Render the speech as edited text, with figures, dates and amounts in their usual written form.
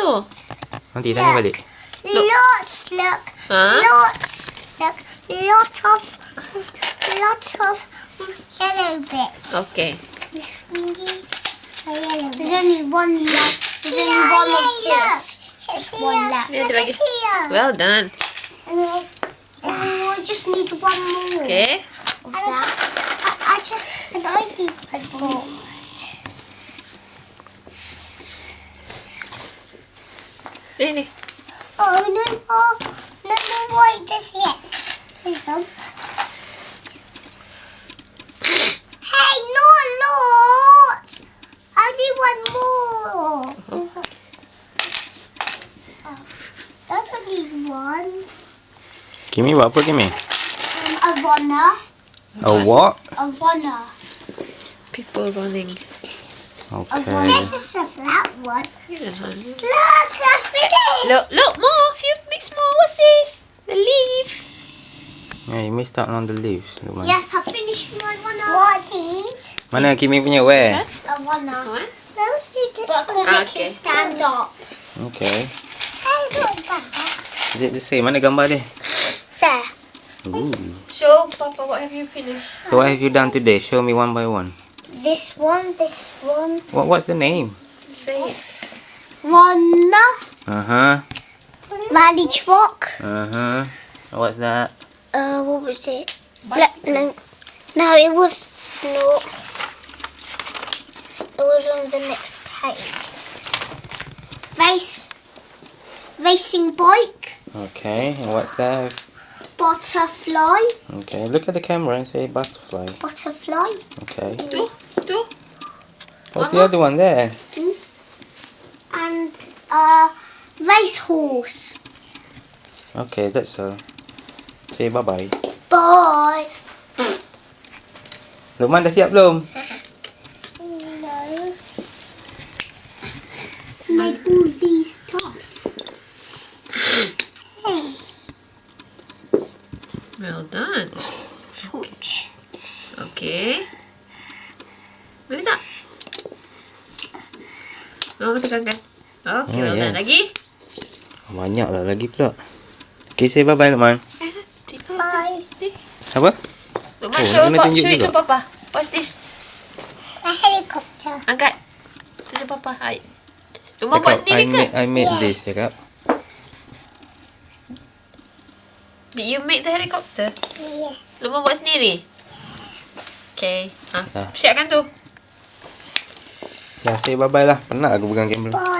tu? Nanti tanya balik. Lots, look. Lots, look. Lots of yellow bits. Okay. There's only one left. There's only one of this. There's one left. Ni ada lagi. Here. Well done. I just need one more. Okay. Of that. I need one more. Ni. Oh, no more white just yet. Here's some. Hey, no, lots. I need one more. I don't need one. Kimi buat apa Kimi? A runner. A what? A runner. People running. Okay. This is a flat one. Yeah. Look, I finished. Look, more. Few mix more. What's this? The leaf. Yeah, you missed out on the leaves. Luqman. Yes, I finished my runner. What these? Mana Kimi punya? Where? A runner. This one. Those do this one. Okay. Can stand up. Okay. Hey, look at that. Is it the same? Mana gambar dia? There. Ooh. Show Papa what have you finished. So what have you done today? Show me one by one. This one. What's the name? Say it. Runner. Uh-huh. Rally truck. Uh-huh. What's that? What was it? No, it was not. It was on the next page. Racing bike. Okay, and what's that? Butterfly. Okay, look at the camera and say butterfly. Butterfly. Okay. Two. What's the other one there? And racehorse. Okay, that's all. Say bye-bye. Bye. Luqman dah siap belum? No. Made all these stuff. Hey. Well done. Ouch. Okay. Boleh tak? Oh, tekan. Okay, well done. Lagi? Banyak lah lagi pula. Okay, say bye-bye Luqman. Bye. Apa? Luqman, Oh, show nak tunjuk it to juga. Papa. What's this? A helicopter. Angkat. Tunjuk Papa. Hai. Luqman buat sendiri ke? I made Yes. this, cakap. Did you make the helicopter? Yes. Luqman buat sendiri? Okay. Dah. Siapkan tu. Dah, say bye-bye lah. Penat aku pegang kamera. Bye.